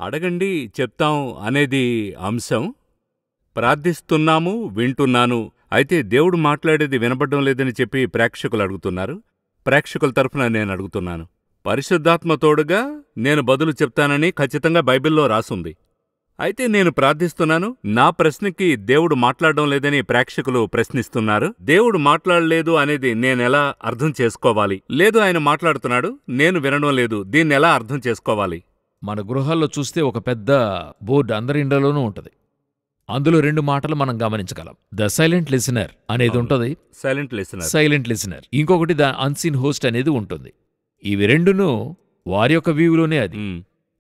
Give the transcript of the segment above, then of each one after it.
అడగండి చెప్తాం అనేది అంశం. ప్రార్థిస్తున్నాము, వింటున్నాను. అయితే దేవుడు మాట్లాడేది వినబడ్డం లేదని చెప్పి ప్రేక్షకులు అడుగుతున్నారు. ప్రేక్షకుల తరఫున నేను అడుగుతున్నాను. పరిశుద్ధాత్మ తోడుగా నేను బదులు చెప్తానని ఖచ్చితంగా బైబిల్లో రాసుంది. అయితే నేను ప్రార్థిస్తున్నాను. నా ప్రశ్నకి దేవుడు మాట్లాడడం లేదని ప్రేక్షకులు ప్రశ్నిస్తున్నారు. దేవుడు మాట్లాడలేదు అనేది నేనెలా అర్థం చేసుకోవాలి? లేదు, ఆయన మాట్లాడుతున్నాడు, నేను వినడం లేదు, దీన్నెలా అర్థం చేసుకోవాలి? మన గృహాల్లో చూస్తే ఒక పెద్ద బోర్డు అందరి ఇండ్లలోనూ ఉంటది. అందులో 2 మాటలు మనం గమనించగలం. ద సైలెంట్ లిసనర్ అనేది ఉంటది. Silent listener. ఇంకొకటి ద అన్సీన్ హోస్ట్ అనేది ఉంటుంది. ఇవి రెండును వారి యొక్క వ్యూలోనే అది.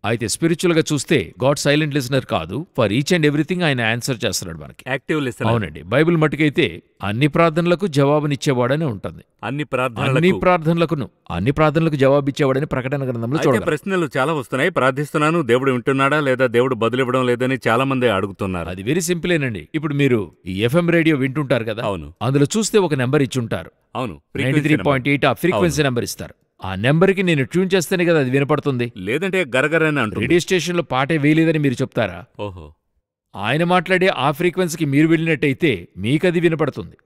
అయితే స్పిరిచువల్ గా చూస్తే గాడ్ సైలెంట్ లిసనర్ కాదు. ఫర్ ఈచ్ అండ్ ఎవ్రీథింగ్ ఆయన ఆన్సర్ చేస్తున్నాడు మనకి. Active listener. అవునండి. బైబిల్ మటుకైతే అన్ని ప్రార్థనలకు జవాబునిచ్చేవాడనే ఉంటుంది. అన్ని ప్రార్థనలకు జవాబిచ్చేవాడని ప్రకటన గ్రంథంలో చూడండి. ప్రశ్నలు చాలా వస్తున్నాయి. ప్రార్థిస్తున్నాను, దేవుడు వింటున్నాడా లేదా దేవుడు బదులివ్వడం లేదని చాలా మంది అడుగుతున్నారు. అది వెరీ సింపులేనండి. ఇప్పుడు మీరు ఈ ఎఫ్ఎం రేడియో వింటుంటారు కదా. అవును. అందులో చూస్తే ఒక నెంబర్ ఇచ్చుంటారు. అవును. 93.8 ఆ ఫ్రీక్వెన్సీ నెంబర్ ఇస్తారు. ఆ నెంబర్కి నేను ట్యూన్ చేస్తేనే కదా అది వినపడుతుంది. లేదంటే గరగరని అంటుంది. రేడియో స్టేషన్లో పాటే వేయలేదని మీరు చెప్తారా? ఓహో. ఆయన మాట్లాడే ఆ ఫ్రీక్వెన్సీకి మీరు వెళ్ళినట్టయితే మీకది వినపడుతుంది.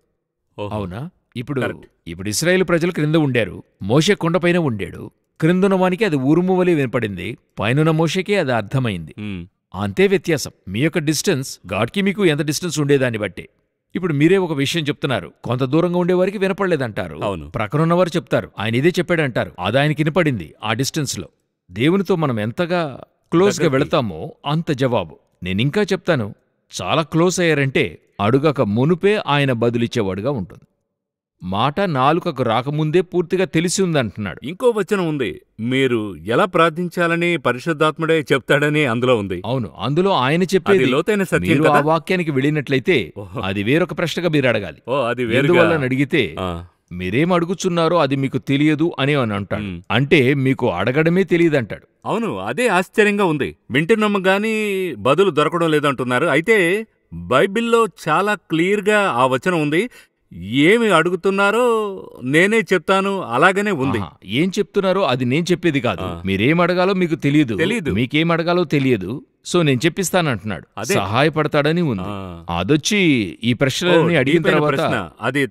అవునా? ఇప్పుడు ఇశ్రాయేలు ప్రజలు క్రింద ఉండారు. మోషే కొండపైన ఉండాడు. క్రిందున్నవానికి అది ఉరుము వలె వినపడింది. పైనున్న మోషేకే అది అర్థమైంది. అంతే వ్యత్యాసం. మీ యొక్క డిస్టెన్స్ గాడ్కి మీకు ఎంత డిస్టెన్స్ ఉండేదాన్ని బట్టి. ఇప్పుడు మీరే ఒక విషయం చెప్తున్నారు, కొంత దూరంగా ఉండేవారికి వినపడలేదంటారు. అవును. ప్రక్కనున్నవారు చెప్తారు ఆయన ఇదే చెప్పాడంటారు. అది ఆయనకి వినపడింది ఆ డిస్టెన్స్ లో. దేవునితో మనం ఎంతగా క్లోజ్ గా వెళతామో అంత జవాబు. నేనింకా చెప్తాను, చాలా క్లోజ్ అయ్యారంటే అడుగక మునుపే ఆయన బదులిచ్చేవాడుగా ఉంటుంది. మాట నాలుకకు రాకముందే పూర్తిగా తెలిసి ఉందంటున్నాడు. ఇంకో వచనం ఉంది, మీరు ఎలా ప్రార్థించాలని పరిశుద్ధాత్ముడే చెప్తాడని అందులో ఉంది. అవును, అందులో ఆయన చెప్పేది లోతైన సత్యం మీరు కదా. ఆ వాక్యానికి వెళ్ళినట్లయితే అది వేరొక ప్రశ్నగా మీరు అడగాలి. అది ఎందువల్లని అడిగితే మీరేం అడుగుచున్నారో అది మీకు తెలియదు అని అంటాడు. అంటే మీకు అడగడమే తెలియదంటాడు. అవును, అదే ఆశ్చర్యంగా ఉంది. వింటున్నాము గాని బదులు దొరకడం లేదంటున్నారు. అయితే బైబిల్లో చాలా క్లియర్గా ఆ వచనం ఉంది, ఏమి అడుగుతున్నారో నేనే చెప్తాను, అలాగనే ఉంది. ఏం చెప్తున్నారో అది నేను చెప్పేది కాదు. మీరేం అడగాలో మీకు తెలియదు, మీకేం అడగాలో తెలియదు. సో నేను చెప్పిస్తానంటున్నాడు. సహాయపడతాడని ఉంది. అదొచ్చి ఈ ప్రశ్నలన్నీ అడిగిన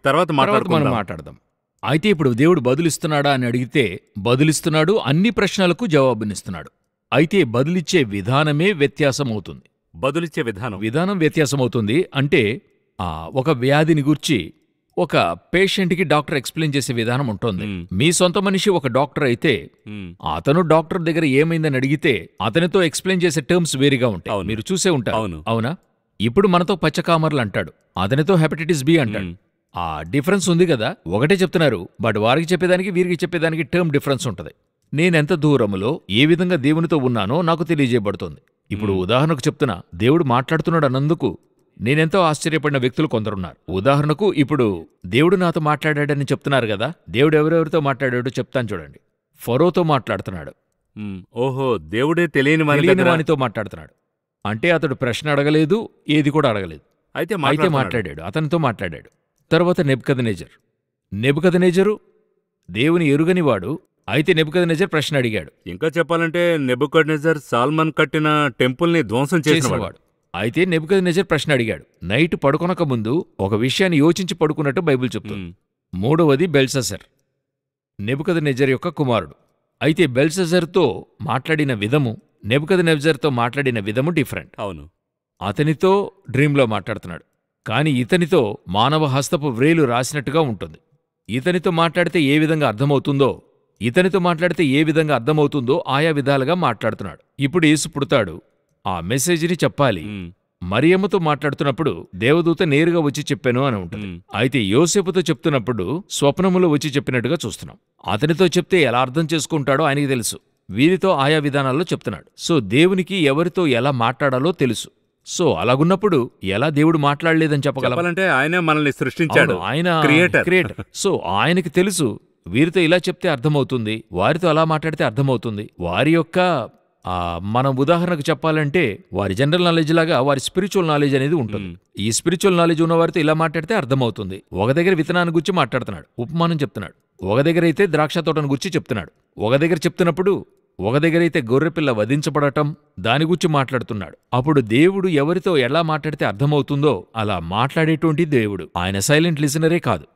తర్వాత మనం మాట్లాడదాం. అయితే ఇప్పుడు దేవుడు బదులిస్తున్నాడా అని అడిగితే బదులిస్తున్నాడు, అన్ని ప్రశ్నలకు జవాబునిస్తున్నాడు. అయితే బదులిచ్చే విధానమే వ్యత్యాసమవుతుంది. విధానం వ్యత్యాసమవుతుంది. అంటే ఒక వ్యాధిని గూర్చి ఒక పేషెంట్కి డాక్టర్ ఎక్స్ప్లెయిన్ చేసే విధానం ఉంటుంది. మీ సొంత మనిషి ఒక డాక్టర్ అయితే అతను డాక్టర్ దగ్గర ఏమైందని అడిగితే అతనితో ఎక్స్ప్లెయిన్ చేసే టర్మ్స్ వేరుగా ఉంటాయి. మీరు చూసే ఉంటారు, అవునా? ఇప్పుడు మనతో పచ్చకామర్లు అంటాడు, అతనితో హెపటైటిస్ బి అంటాడు. ఆ డిఫరెన్స్ ఉంది కదా. ఒకటే చెప్తున్నారు, బట్ వారికి చెప్పేదానికి వీరికి చెప్పేదానికి టర్మ్ డిఫరెన్స్ ఉంటుంది. నేనెంత దూరములో ఏ విధంగా దేవునితో ఉన్నానో నాకు తెలియజేయబడుతుంది. ఇప్పుడు ఉదాహరణకు చెప్తున్నా, దేవుడు మాట్లాడుతున్నాడు అన్నందుకు నేనెంతో ఆశ్చర్యపడిన వ్యక్తులు కొందరున్నారు. ఉదాహరణకు ఇప్పుడు దేవుడు నాతో మాట్లాడాడని చెప్తున్నారు కదా. దేవుడు ఎవరెవరితో మాట్లాడాడో చెప్తాను చూడండి. ఫరోతో మాట్లాడుతున్నాడు. ఓహో, దేవుడే తెలియని వానితో మాట్లాడుతున్నాడు. అంటే అతడు ప్రశ్న అడగలేదు, ఏది కూడా అడగలేదు, అయితే మాట్లాడాడు, అతనితో మాట్లాడాడు. తర్వాత నెబుకద్నెజరు దేవుని ఎరుగనివాడు. అయితే నెబుకద్నెజర్ ప్రశ్న అడిగాడు. ఇంకా చెప్పాలంటే నెబుకద్నెజర్ సాల్మన్ కట్టిన టెంపుల్ని ధ్వంసం చేసినవాడు. అయితే నెబుకద్నెజర్ ప్రశ్న అడిగాడు. నైట్ పడుకొనక ముందు ఒక విషయాన్ని యోచించి పడుకున్నట్టు బైబిల్ చెప్తుంది. మూడవది బెల్షస్సర్, నెబుకద్నెజర్ యొక్క కుమారుడు. అయితే బెల్షస్సర్తో మాట్లాడిన విధము నెబుకద్నెజర్తో మాట్లాడిన విధము డిఫరెంట్. అవును, అతనితో డ్రీంలో మాట్లాడుతున్నాడు, కాని ఇతనితో మానవ హస్తపు వ్రేలు రాసినట్టుగా ఉంటుంది. ఇతనితో మాట్లాడితే ఏ విధంగా అర్థమవుతుందో ఆయా విధాలుగా మాట్లాడుతున్నాడు. ఇప్పుడు యేసు పుడతాడు, ఆ మెసేజ్ని చెప్పాలి. మరియమ్మతో మాట్లాడుతున్నప్పుడు దేవదూత నేరుగా వచ్చి చెప్పాను అని ఉంటుంది. అయితే యోసేపుతో చెప్తున్నప్పుడు స్వప్నములో వచ్చి చెప్పినట్టుగా చూస్తున్నాం. అతనితో చెప్తే ఎలా అర్థం చేసుకుంటాడో ఆయనకి తెలుసు. వీరితో ఆయా విధానాల్లో చెప్తున్నాడు. సో దేవునికి ఎవరితో ఎలా మాట్లాడాలో తెలుసు. సో అలాగున్నప్పుడు ఎలా దేవుడు మాట్లాడలేదని చెప్పగలంటే ఆయనే మనల్ని సృష్టించాడు, ఆయన క్రియేటర్. సో ఆయనకి తెలుసు వీరితో ఇలా చెప్తే అర్థమవుతుంది, వారితో అలా మాట్లాడితే అర్థమవుతుంది. వారి యొక్క మనం ఉదాహరణకు చెప్పాలంటే వారి జనరల్ నాలెడ్జ్ లాగా వారి స్పిరిచువల్ నాలెడ్జ్ అనేది ఉంటుంది. ఈ స్పిరిచువల్ నాలెడ్జ్ ఉన్న వారితో ఇలా మాట్లాడితే అర్థమవుతుంది. ఒక దగ్గర విత్తనాన్ని గురించి మాట్లాడుతున్నాడు, ఉపమానం చెప్తున్నాడు. ఒక దగ్గర అయితే ద్రాక్ష తోటను గురించి చెప్తున్నాడు. ఒక దగ్గర చెప్తున్నప్పుడు ఒక దగ్గరైతే గొర్రెపిల్ల వధించబడటం దాని గురించి మాట్లాడుతున్నాడు. అప్పుడు దేవుడు ఎవరితో ఎలా మాట్లాడితే అర్థమవుతుందో అలా మాట్లాడేటువంటి దేవుడు. ఆయన సైలెంట్ లిజనరే కాదు,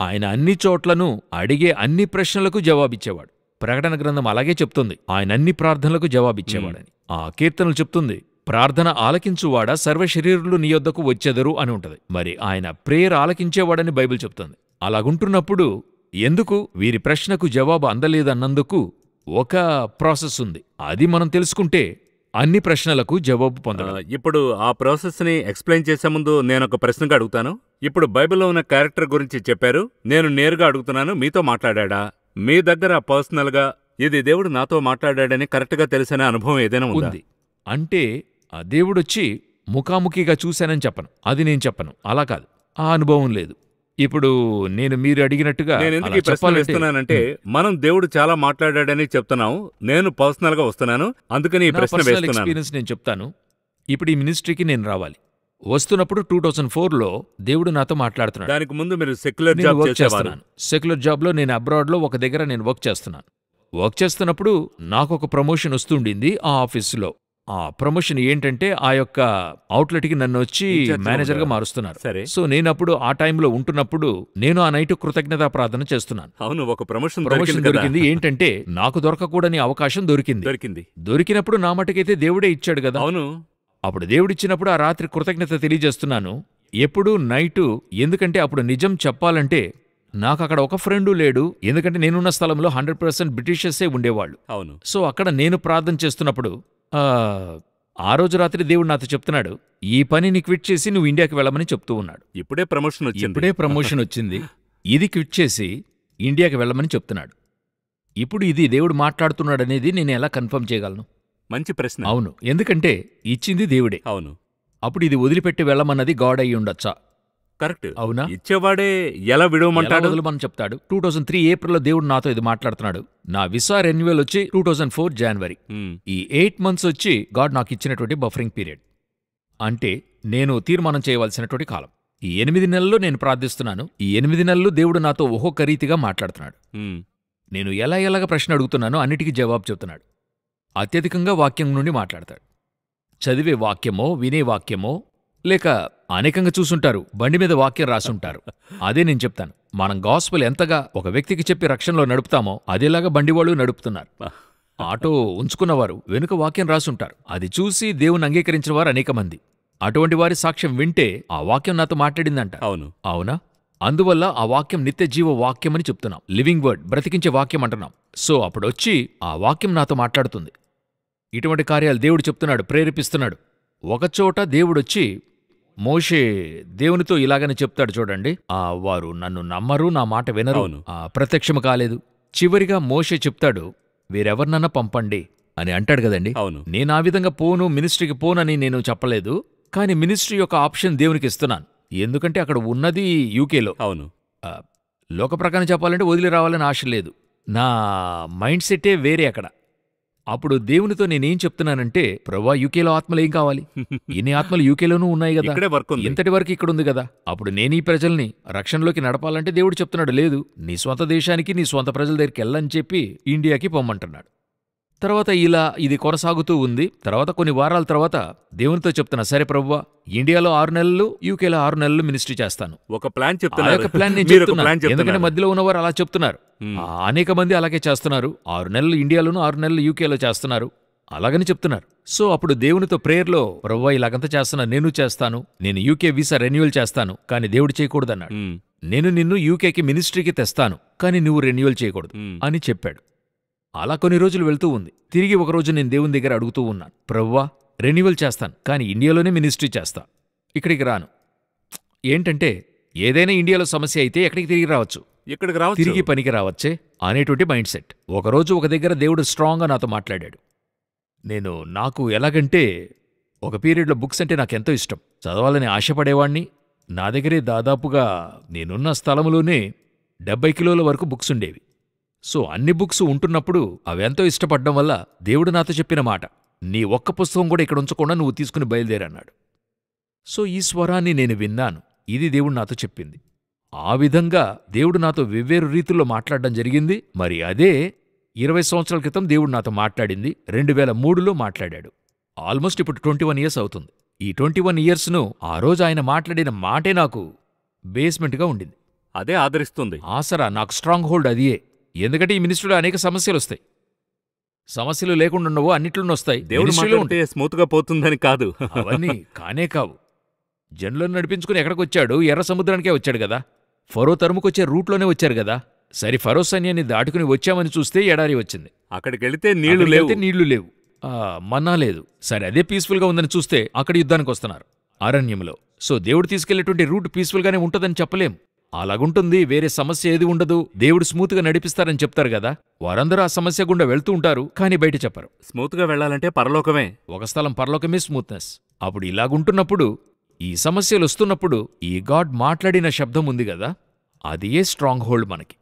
ఆయన అన్ని చోట్లను అడిగే అన్ని ప్రశ్నలకు జవాబిచ్చేవాడు. ప్రకటన గ్రంథం అలాగే చెప్తుంది, ఆయన అన్ని ప్రార్థనలకు జవాబిచ్చేవాడని. ఆ కీర్తనలు చెప్తుంది, ప్రార్థన ఆలకించువాడా సర్వశరీరులు నీ యొద్దకు వచ్చెదరు అని ఉంటది. మరి ఆయన ప్రేయర్ ఆలకించేవాడని బైబిల్ చెప్తుంది. అలాగుంటున్నప్పుడు ఎందుకు వీరి ప్రశ్నకు జవాబు అందలేదన్నందుకు ఒక ప్రాసెస్ ఉంది. అది మనం తెలుసుకుంటే అన్ని ప్రశ్నలకు జవాబు పొందడం. ఇప్పుడు ఆ ప్రాసెస్ని ఎక్స్ప్లెయిన్ చేసే ముందు నేనొక ప్రశ్నగా అడుగుతాను. ఇప్పుడు బైబిల్లో ఉన్న క్యారెక్టర్ గురించి చెప్పారు, నేను నేరుగా అడుగుతున్నాను, మీతో మాట్లాడా? మీ దగ్గర పర్సనల్గా ఇది దేవుడు నాతో మాట్లాడాడని కరెక్ట్గా తెలిసిన అనుభవం ఏదైనా ఉంది? అంటే ఆ దేవుడొచ్చి ముఖాముఖిగా చూశానని చెప్పను, అది నేను చెప్పను, అలా కాదు, ఆ అనుభవం లేదు. ఇప్పుడు నేను మీరు అడిగినట్టుగా నేను ఎందుకు ఈ ప్రశ్న వేస్తున్నానంటే, మనం దేవుడు చాలా మాట్లాడాడని చెప్తున్నాం, నేను పర్సనల్ గా వస్తున్నాను, అందుకని ఈ ప్రశ్న వేస్తున్నాను. ఎక్స్పీరియన్స్ నేను చెప్తాను. ఇప్పుడు ఈ మినిస్ట్రీకి నేను రావాలి. వస్తున్నప్పుడు 2004లో దేవుడు నాతో మాట్లాడుతున్నాడు. దానికి ముందు మీరు సెక్యులర్ జాబ్ చేస్తున్నాను. సెక్యులర్ జాబ్లో నేను అబ్రాడ్లో ఒక దగ్గర నేను వర్క్ చేస్తున్నాను. వర్క్ చేస్తున్నప్పుడు నాకు ఒక ప్రమోషన్ వస్తుండింది ఆ ఆఫీసులో. ఆ ప్రమోషన్ ఏంటంటే ఆ యొక్క అవుట్లెట్కి నన్ను వచ్చి మేనేజర్గా మారుస్తున్నారు. సో నేనప్పుడు ఆ టైంలో ఉంటున్నప్పుడు నేను ఆ నైట్ కృతజ్ఞతా ప్రార్థన చేస్తున్నాను. అవును, ఒక ప్రమోషన్ దొరికింది. ఏంటంటే నాకు దొరకకూడని అవకాశం దొరికింది. దొరికినప్పుడు నా మటుకైతే దేవుడే ఇచ్చాడు కదా. అవును, అప్పుడు దేవుడిచ్చినప్పుడు ఆ రాత్రి కృతజ్ఞత తెలియజేస్తున్నాను. ఎప్పుడు నైటు, ఎందుకంటే అప్పుడు నిజం చెప్పాలంటే నాకు అక్కడ ఒక ఫ్రెండు లేడు, ఎందుకంటే నేనున్న స్థలంలో 100% బ్రిటిషర్సే ఉండేవాళ్ళు. అవును. సో అక్కడ నేను ప్రార్థన చేస్తున్నప్పుడు ఆ రోజు రాత్రి దేవుడు నాతో చెప్తున్నాడు, ఈ పనిని క్విట్ చేసి నువ్వు ఇండియాకి వెళ్ళమని చెప్తూ ఉన్నాడు. ఇప్పుడే ప్రమోషన్ వచ్చింది. ఇది క్విట్ చేసి ఇండియాకి వెళ్ళమని చెప్తున్నాడు. ఇప్పుడు ఇది దేవుడు మాట్లాడుతున్నాడు అనేది నేను ఎలా కన్ఫర్మ్ చేయగలను? మంచి ప్రశ్న. అవును, ఎందుకంటే ఇచ్చింది దేవుడే. అవును. అప్పుడు ఇది వదిలిపెట్టి వెళ్ళమన్నది గాడ్ అయ్యి ఉండొచ్చా? కరెక్ట్. అవునా? ఇచ్చేవాడే ఎలా విడవమంటాడు? వదలమని చెప్తాడు. 2003 ఏప్రిల్లో దేవుడు నాతో ఇది మాట్లాడుతున్నాడు. నా విసా రెన్యువల్ వచ్చి 2004 జనవరి. ఈ 8 months వచ్చి గాడ్ నాకు ఇచ్చినటువంటి బఫరింగ్ పీరియడ్. అంటే నేను తీర్మానం చేయవలసినటువంటి కాలం. ఈ 8 నెలల్లో నేను ప్రార్థిస్తున్నాను. ఈ 8 నెలలు దేవుడు నాతో ఒక్కొక్క రీతిగా మాట్లాడుతున్నాడు. నేను ఎలాగ ప్రశ్న అడుగుతున్నానో అన్నిటికీ జవాబు చెప్తున్నాడు. అత్యధికంగా వాక్యం నుండి మాట్లాడతాడు. చదివే వాక్యమో, వినే వాక్యమో, లేక అనేకంగా చూసుంటారు, బండి మీద వాక్యం రాసుంటారు. అదే నేను చెప్తాను, మనం గాస్పెల్ ఎంతగా ఒక వ్యక్తికి చెప్పి రక్షణలో నడుపుతామో అదేలాగా బండివాళ్ళు నడుపుతున్నారు. ఆటో ఉంచుకున్నవారు వెనుక వాక్యం రాసుంటారు. అది చూసి దేవుని అంగీకరించిన వారు అనేక మంది. అటువంటి వారి సాక్ష్యం వింటే ఆ వాక్యం నాతో మాట్లాడిందంట. అవును. అవునా? అందువల్ల ఆ వాక్యం నిత్య జీవ వాక్యం అని చెప్తున్నాం. లివింగ్ వర్డ్, బ్రతికించే వాక్యం అంటున్నాం. సో అప్పుడొచ్చి ఆ వాక్యం నాతో మాట్లాడుతుంది. ఇటువంటి కార్యాలు దేవుడు చెప్తున్నాడు, ప్రేరేపిస్తున్నాడు. ఒకచోట దేవుడొచ్చి మోషే దేవునితో ఇలాగని చెప్తాడు చూడండి, వారు నన్ను నమ్మరు, నా మాట వినరు, ప్రత్యక్షము కాలేదు. చివరిగా మోషే చెప్తాడు, వీరెవర్నన్నా పంపండి అని అంటాడు కదండి. అవును. నేను ఆ విధంగా పోను, మినిస్ట్రీకి పోనని నేను చెప్పలేదు, కానీ మినిస్ట్రీ యొక్క ఆప్షన్ దేవునికి ఇస్తున్నాను. ఎందుకంటే అక్కడ ఉన్నది యూకేలో. అవును. లోక ప్రకారం చెప్పాలంటే వదిలి రావాలని ఆశ లేదు. నా మైండ్ సెట్టే వేరే అక్కడ. అప్పుడు దేవునితో నేనేం చెప్తున్నానంటే, ప్రభువా, యూకేలో ఆత్మలు ఏం కావాలి? ఇన్ని ఆత్మలు యూకేలోనూ ఉన్నాయి కదా, ఇంతటి వరకు ఇక్కడుంది కదా. అప్పుడు నేను ఈ ప్రజల్ని రక్షణలోకి నడపాలంటే దేవుడు చెప్తున్నాడు, లేదు, నీ స్వంత దేశానికి, నీ స్వంత ప్రజల దగ్గరికి వెళ్ళని చెప్పి ఇండియాకి పొమ్మంటున్నాడు. తర్వాత ఇలా ఇది కొనసాగుతూ ఉంది. తర్వాత కొన్ని వారాల తర్వాత దేవునితో చెప్తున్నా, సరే ప్రభువా, ఇండియాలో 6 నెలలు, యూకేలో 6 నెలలు మినిస్ట్రీ చేస్తాను. ఒక ప్లాన్ ఎందుకంటే మధ్యలో ఉన్నవారు అలా చెప్తున్నారు. అనేక మంది అలాగే చేస్తున్నారు. 6 నెలలు ఇండియాలోను, 6 నెలలు యూకేలో చేస్తున్నారు, అలాగని చెప్తున్నారు. సో అప్పుడు దేవునితో ప్రేయర్లో, ప్రభువా, ఇలాగంతా చేస్తున్నా, నేను చేస్తాను, నేను యూకే వీసా రెన్యువల్ చేస్తాను, కానీ దేవుడు చేయకూడదన్నాడు. నేను నిన్ను యూకేకి మినిస్ట్రీకి తెస్తాను, కానీ నువ్వు రెన్యువల్ చేయకూడదు అని చెప్పాడు. అలా కొన్ని రోజులు వెళ్తూ ఉంది. తిరిగి ఒకరోజు నేను దేవుని దగ్గర అడుగుతూ ఉన్నాను, ప్రభువా, రెన్యువల్ చేస్తాను, కానీ ఇండియాలోనే మినిస్ట్రీ చేస్తా, ఇక్కడికి రాను. ఏంటంటే ఏదైనా ఇండియాలో సమస్య అయితే ఎక్కడికి తిరిగి రావచ్చు, తిరిగి పనికి రావచ్చే అనేటువంటి మైండ్ సెట్. ఒకరోజు ఒక దగ్గర దేవుడు స్ట్రాంగ్గా నాతో మాట్లాడాడు. నాకు ఎలాగంటే, ఒక పీరియడ్లో బుక్స్ అంటే నాకెంతో ఇష్టం, చదవాలని ఆశపడేవాణ్ణి. నా దగ్గరే దాదాపుగా నేనున్న స్థలంలోనే 70 కిలోల వరకు బుక్స్ ఉండేవి. సో అన్ని బుక్స్ ఉంటున్నప్పుడు అవెంతో ఇష్టపడ్డం వల్ల దేవుడు నాతో చెప్పిన మాట, నీ ఒక్క పుస్తకం కూడా ఇక్కడ ఉంచకుండా నువ్వు తీసుకుని బయలుదేరన్నాడు. సో ఈ స్వరాన్ని నేను విన్నాను. ఇది దేవుడు నాతో చెప్పింది. ఆ విధంగా దేవుడు నాతో వెవ్వేరు రీతుల్లో మాట్లాడడం జరిగింది. మరి అదే 20 సంవత్సరాల క్రితం దేవుడు నాతో మాట్లాడింది 2003లో మాట్లాడాడు. ఆల్మోస్ట్ ఇప్పుడు 21 ఇయర్స్ అవుతుంది. ఈ 21 ఇయర్స్ను ఆ రోజు ఆయన మాట్లాడిన మాటే నాకు బేస్మెంట్గా ఉండింది. అదే ఆదరిస్తుంది. ఆసరా, నాకు స్ట్రాంగ్ హోల్డ్ అదియే. ఎందుకంటే ఈ మినిస్ట్రీలో అనేక సమస్యలు వస్తాయి. సమస్యలు లేకుండా ఉండవు, అన్నిట్లోనూ వస్తాయి. దేవుడు మాట్లాడితే స్మూత్ గా పోతుందని కాదు, అవన్నీ కానే కావు. జనులను నడిపించుకుని ఎక్కడికొచ్చాడు? ఎర్ర సముద్రానికే వచ్చాడు కదా. ఫరో తరుముకొచ్చే రూట్లోనే వచ్చారు కదా. సరే, ఫరో సైన్యాన్ని దాటుకుని వచ్చామని చూస్తే ఎడారి వచ్చింది. అక్కడికెళ్తే నీళ్లు లేవు, మన్నా లేదు. సరే, అదే పీస్ఫుల్గా ఉందని చూస్తే అక్కడ యుద్ధానికి వస్తున్నారు అరణ్యంలో. సో దేవుడు తీసుకెళ్లేటువంటి రూట్ పీస్ఫుల్గానే ఉంటుందని చెప్పలేం. అలాగుంటుంది, వేరే సమస్య ఏది ఉండదు, దేవుడు స్మూత్గా నడిపిస్తారని చెప్తారు కదా. వారందరూ ఆ సమస్య గుండా వెళ్తూ ఉంటారు, కానీ బయట చెప్పరు. స్మూత్గా వెళ్లాలంటే పరలోకమే. ఒక స్థలం పరలోకమే స్మూత్నెస్. అప్పుడు ఇలాగుంటున్నప్పుడు, ఈ సమస్యలు వస్తున్నప్పుడు ఈ గాడ్ మాట్లాడిన శబ్దం ఉంది గదా, అది ఏ స్ట్రాంగ్ హోల్డ్ మనకి.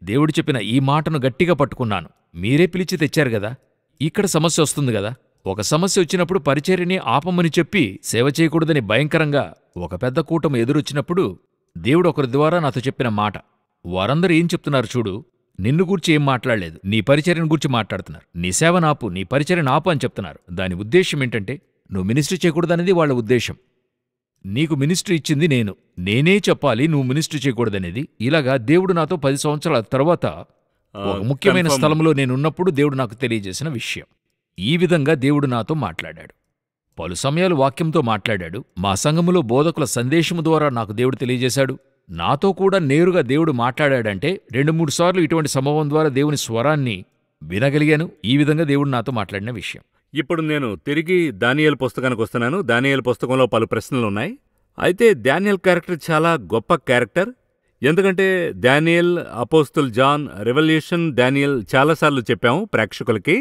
దేవుడు చెప్పిన ఈ మాటను గట్టిగా పట్టుకున్నాను. మీరే పిలిచి తెచ్చారు గదా. ఇక్కడ సమస్య వస్తుంది గదా. ఒక సమస్య వచ్చినప్పుడు పరిచర్యని ఆపమని చెప్పి సేవ చేయకూడదని భయంకరంగా ఒక పెద్ద కూటమి ఎదురొచ్చినప్పుడు దేవుడు ఒకరి ద్వారా నాతో చెప్పిన మాట. వారందరూ ఏం చెప్తున్నారు చూడు, నిన్ను గూర్చి ఏం మాట్లాడలేదు, నీ పరిచర్యను గూర్చి మాట్లాడుతున్నారు. నీ సేవనాపు, నీ పరిచర్యను ఆపు అని చెప్తున్నారు. దాని ఉద్దేశం ఏంటంటే, నువ్వు మినిస్ట్రీ చేయకూడదనేది వాళ్ళ ఉద్దేశం. నీకు మినిస్ట్రీ ఇచ్చింది నేనే చెప్పాలి, నువ్వు మినిస్ట్రీ చేయకూడదనేది. ఇలాగా దేవుడు నాతో 10 సంవత్సరాల తర్వాత ఒక ముఖ్యమైన స్థలంలో నేనున్నప్పుడు దేవుడు నాకు తెలియజేసిన విషయం. ఈ విధంగా దేవుడు నాతో మాట్లాడాడు. పలు సమయాలు వాక్యంతో మాట్లాడాడు. మా సంఘములో బోధకుల సందేశము ద్వారా నాకు దేవుడు తెలియజేశాడు. నాతో కూడా నేరుగా దేవుడు మాట్లాడాడంటే 2-3 సార్లు ఇటువంటి సంభవం ద్వారా దేవుని స్వరాన్ని వినగలిగాను. ఈ విధంగా దేవుడు నాతో మాట్లాడిన విషయం. ఇప్పుడు నేను తిరిగి దానియేలు పుస్తకానికి వస్తున్నాను. దానియేలు పుస్తకంలో పలు ప్రశ్నలున్నాయి. అయితే దానియేల్ క్యారెక్టర్ చాలా గొప్ప క్యారెక్టర్. ఎందుకంటే Daniel, apostle John, revolution, Daniel చాలాసార్లు చెప్పాము ప్రేక్షకులకి.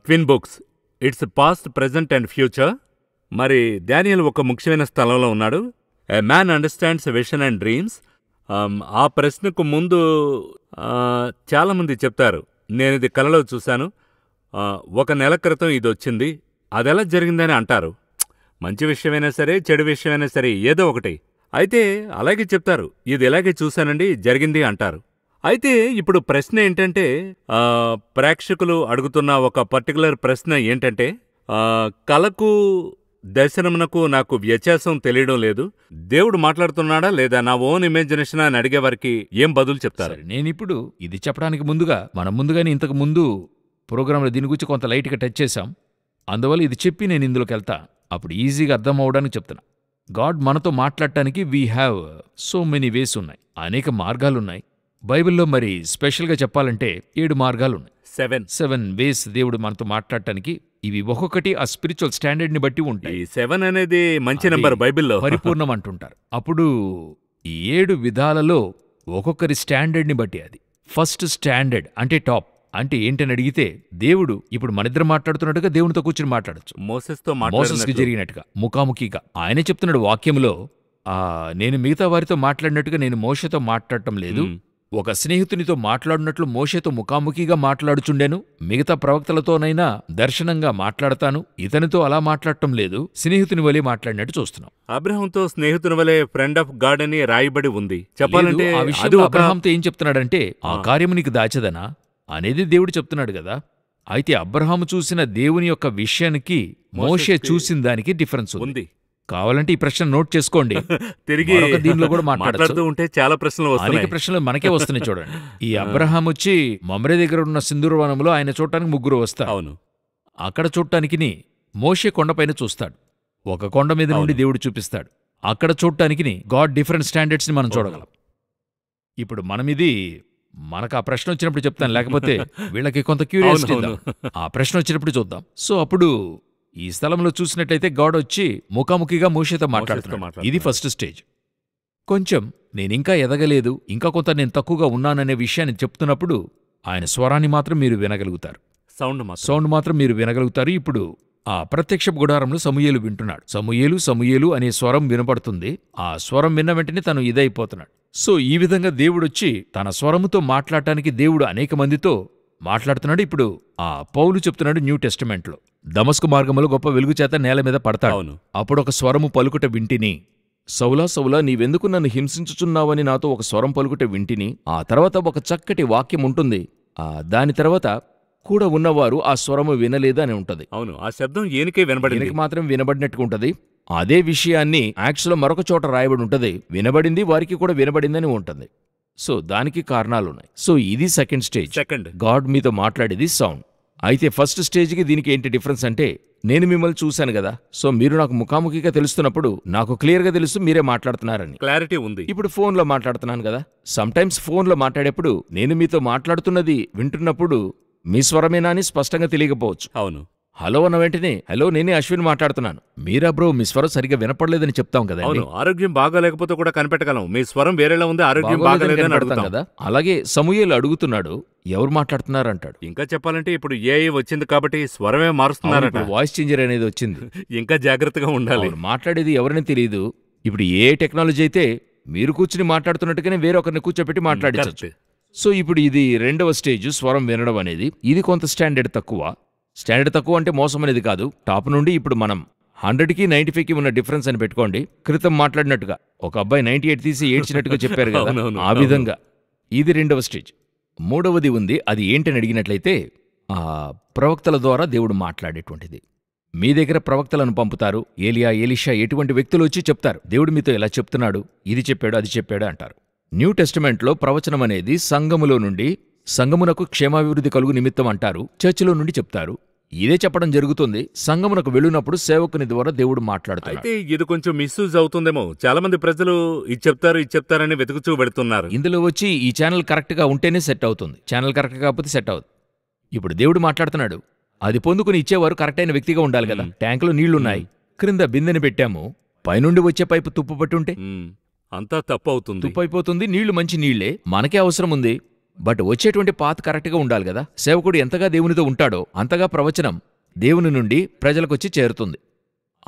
Twin books, it's past, present and future. మరి దానియేల్ ఒక ముఖ్యమైన స్థలంలో ఉన్నాడు. A man understands vision and dreams. ఆ ప్రశ్నకు ముందు చాలామంది చెప్తారు, నేనిది కలలో చూశాను, 1 నెల క్రితం ఇది వచ్చింది, అదెలా జరిగిందని అంటారు. మంచి విషయమైనా సరే, చెడు విషయమైనా సరే, ఏదో ఒకటి. అయితే అలాగే చెప్తారు, ఇది ఇలాగే చూశానండి, జరిగింది అంటారు. అయితే ఇప్పుడు ప్రశ్న ఏంటంటే, ప్రేక్షకులు అడుగుతున్న ఒక పర్టికులర్ ప్రశ్న ఏంటంటే, కలకు దర్శనమునకు నాకు వ్యత్యాసం తెలియడం లేదు, దేవుడు మాట్లాడుతున్నాడా లేదా, నా ఓన్ ఇమాజినేషన్ అని అడిగేవారికి ఏం బదులు చెప్తారు? నేనిప్పుడు ఇది చెప్పడానికి ముందుగా, మనం ముందుగానే ఇంతకు ముందు ప్రోగ్రాంలో దీని గురించి కొంత లైట్గా టచ్ చేశాం. అందువల్ల ఇది చెప్పి నేను ఇందులోకి వెళ్తా, అప్పుడు ఈజీగా అర్థం అవడానికి చెప్తున్నా. గాడ్ మనతో మాట్లాడటానికి we have so many ways ఉన్నాయి, అనేక మార్గాలున్నాయి. బైబిల్లో మరి స్పెషల్గా చెప్పాలంటే 7 మార్గాలున్నాయి. 7 వేస్ దేవుడు మనతో మాట్లాడటానికి. ఇవి ఒక్కొక్కటి ఆ స్పిరిచువల్ స్టాండర్డ్ని బట్టి ఉంటాయి. 7 అనేది మంచి నెంబర్ బైబిల్లో, పరిపూర్ణం అంటుంటారు. అప్పుడు ఈ 7 విధాలలో ఒక్కొక్కరి స్టాండర్డ్ని బట్టి అది. ఫస్ట్ స్టాండర్డ్ అంటే టాప్ అంటే ఏంటని అడిగితే, దేవుడు ఇప్పుడు మనిద్దరం మాట్లాడుతున్నట్టుగా దేవునితో కూర్చుని మాట్లాడచ్చు. మోసెస్కి జరిగినట్టుగా ముఖాముఖిగా ఆయనే చెప్తున్నాడు వాక్యంలో, నేను మిగతా వారితో మాట్లాడినట్టుగా నేను మోషేతో మాట్లాడటం లేదు, ఒక స్నేహితునితో మాట్లాడినట్లు మోషేతో ముఖాముఖిగా మాట్లాడుచుండెను, మిగతా ప్రవక్తలతోనైనా దర్శనంగా మాట్లాడతాను, ఇతనితో అలా మాట్లాడటం లేదు, స్నేహితుని వలె మాట్లాడినట్టు చూస్తున్నాం. అబ్రహాంతో స్నేహితుని వలె ఫ్రెండ్ ఆఫ్ గాడ్ అని రాయబడి ఉంది. చెప్పాలంటే ఆ విషయంలో అబ్రహాంతో ఏం చెప్తున్నాడంటే, ఆ కార్యము నీకు దాచదనా అనేది దేవుడు చెప్తున్నాడు కదా. అయితే అబ్రహాము చూసిన దేవుని యొక్క విషయానికి మోషే చూసిన దానికి డిఫరెన్స్ ఉంది. కావాలంటే ఈ ప్రశ్న నోట్ చేసుకోండి, తిరిగి దీనిలో కూడా మాట్లాడుతూ ఉంటే చాలా ప్రశ్నలు, అనేక ప్రశ్నలు మనకే వస్తున్నాయి. చూడండి, ఈ అబ్రహాం వచ్చి మమ్రే దగ్గర ఉన్న సింధూర వనంలో ఆయన చూడటానికి 3 వస్తారు. అవును, అక్కడ చూడటానికి మోషే కొండపైన చూస్తాడు, ఒక కొండ మీద నుండి దేవుడు చూపిస్తాడు. అక్కడ చూడటానికి గాడ్ డిఫరెంట్ స్టాండర్డ్స్ ని మనం చూడగలం. ఇప్పుడు మనకు ఆ ప్రశ్న వచ్చినప్పుడు చెప్తాను, లేకపోతే వీళ్ళకి కొంత క్యూరియాసిటీ. ఆ ప్రశ్న వచ్చినప్పుడు చూద్దాం. సో అప్పుడు ఈ స్థలంలో చూసినట్టయితే గాడ్ వచ్చి ముఖాముఖిగా మోషేతో మాట్లాడుతున్నాడు. ఇది ఫస్ట్ స్టేజ్. కొంచెం నేనింకా ఎదగలేదు, ఇంకా కొంత నేను తక్కువగా ఉన్నాననే విషయాన్ని చెప్తున్నప్పుడు ఆయన స్వరాన్ని మాత్రం మీరు వినగలుగుతారు, సౌండ్ మాత్రం మీరు వినగలుగుతారు. ఇప్పుడు ఆ ప్రత్యక్ష గుడారంలో సమూయేలు వింటున్నాడు. సమూయేలు సమూయేలు అనే స్వరం వినపడుతుంది. ఆ స్వరం విన్న వెంటనే తను ఇదైపోతున్నాడు. సో ఈ విధంగా దేవుడొచ్చి తన స్వరముతో మాట్లాడటానికి దేవుడు అనేక మందితో మాట్లాడుతున్నాడు. ఇప్పుడు ఆ పౌలు చెప్తున్నాడు న్యూ టెస్టిమెంట్లో, దమస్కు మార్గములో గొప్ప వెలుగు చేత నేల మీద పడతాడు. అప్పుడొక స్వరము పలుకుట వింటిని, సౌలా సౌలా నీవెందుకు నన్ను హింసించుచున్నావని నాతో ఒక స్వరం పలుకుట వింటిని. ఆ తర్వాత ఒక చక్కటి వాక్యం ఉంటుంది. దాని తర్వాత కూడా ఉన్నవారు ఆ స్వరము వినలేదు అని ఉంటది. అవును, ఆ శబ్దం ఈయనకే వినబడింది. ఈయనకి మాత్రం వినబడినట్టుగా ఉంటది. అదే విషయాన్ని యాక్చువల్గా మరొక చోట రాయబడి ఉంటది, వినబడింది వారికి కూడా వినబడిందని ఉంటుంది. సో దానికి కారణాలున్నాయి. సో ఇది సెకండ్ స్టేజ్. గాడ్ మీతో మాట్లాడేది సౌండ్. అయితే ఫస్ట్ స్టేజ్కి దీనికి ఏంటి డిఫరెన్స్ అంటే, నేను మిమ్మల్ని చూశాను కదా, సో మీరు నాకు ముఖాముఖిగా తెలుస్తున్నప్పుడు నాకు క్లియర్గా తెలుసు మీరే మాట్లాడుతున్నారని, క్లారిటీ ఉంది. ఇప్పుడు ఫోన్లో మాట్లాడుతున్నాను కదా, సమ్టైమ్స్ ఫోన్లో మాట్లాడేప్పుడు నేను మీతో మాట్లాడుతున్నది వింటున్నప్పుడు మీ స్వరమేనా అని స్పష్టంగా తెలియకపోవచ్చు. అవును, హలో అన్న వెంటనే హలో నేనే అశ్విన్ మాట్లాడుతున్నాను, మీరా బ్రో మీ స్వరం సరిగ్గా వినపడలేదని చెప్తాం కదా. అవును, ఆరోగ్యం బాగాలేకపోతే కూడా కనిపెట్టగలం, మీ స్వరం వేరేలా ఉంది, ఆరోగ్యం బాగాలేదని అడుగుతాం కదా. అలాగే సమూయేలు అడుగుతున్నాడు, ఎవరు మాట్లాడుతున్నారంటాడు. ఇంకా చెప్పాలంటే ఇప్పుడు ఏఐ వచ్చింది కాబట్టి స్వరమే మారుస్తున్నారట, వాయిస్ చేంజర్ అనేది వచ్చింది. ఇంకా జాగ్రత్తగా ఉండాలి. మాట్లాడేది ఎవరిని తెలియదు. ఇప్పుడు ఏ టెక్నాలజీ అయితే మీరు కూర్చుని మాట్లాడుతున్నట్టుగానే వేరొకరిని కూర్చోబెట్టి మాట్లాడించచ్చు. సో ఇప్పుడు ఇది రెండవ స్టేజ్, స్వరం వినడం అనేది. ఇది కొంత స్టాండర్డ్ తక్కువ. స్టాండర్డ్ తక్కువ అంటే మోసం అనేది కాదు. టాప్ నుండి ఇప్పుడు మనం 100కి 95కి ఉన్న డిఫరెన్స్ అని పెట్టుకోండి. క్రితం మాట్లాడినట్టుగా ఒక అబ్బాయి 98 తీసి ఏడ్చినట్టుగా చెప్పారు కదా, ఆ విధంగా ఇది రెండవ స్టేజ్. మూడవది ఉంది, అది ఏంటని అడిగినట్లయితే ప్రవక్తల ద్వారా దేవుడు మాట్లాడేటువంటిది. మీ దగ్గర ప్రవక్తలను పంపుతారు, ఏలియా ఎలీషా ఎటువంటి వ్యక్తులు వచ్చి చెప్తారు, దేవుడు మీతో ఎలా చెప్తున్నాడు, ఇది చెప్పాడు అది చెప్పాడు అంటారు. న్యూ టెస్టిమెంట్లో ప్రవచనం అనేది సంఘములో నుండి, సంఘమునకు క్షేమాభివృద్ధి కలుగు నిమిత్తం అంటారు, చర్చిలో నుండి చెప్తారు. ఇదే చెప్పడం జరుగుతుంది. సంఘమునకు వెళ్ళినప్పుడు సేవకుని ద్వారా దేవుడు మాట్లాడుతాడు. అయితే ఇది కొంచెం మిస్యూజ్ అవుతుందేమో, చాలా మంది ప్రజలు ఇది చెప్తారని వెతుకుచూ పెడుతున్నారు. ఇందులో వచ్చి ఈ ఛానల్ కరెక్ట్గా ఉంటేనే సెట్ అవుతుంది, ఛానల్ కరెక్ట్ కాకపోతే సెట్ అవుతుంది. ఇప్పుడు దేవుడు మాట్లాడుతున్నాడు, అది పొందుకుని ఇచ్చేవారు కరెక్ట్ అయిన వ్యక్తిగా ఉండాలి కదా. ట్యాంకులో నీళ్లున్నాయి, క్రింద బిందెని పెట్టాము, పైనుండి వచ్చే పైపు తుప్పు పట్టుంటే అంతా తప్పు అవుతుంది, తుప్పు అయిపోతుంది. నీళ్లు మంచి నీళ్లే, మనకే అవసరం ఉంది, బట్ వచ్చేటువంటి పాత్ కరెక్ట్గా ఉండాలి కదా. సేవకుడు ఎంతగా దేవునితో ఉంటాడో అంతగా ప్రవచనం దేవుని నుండి ప్రజలకొచ్చి చేరుతుంది.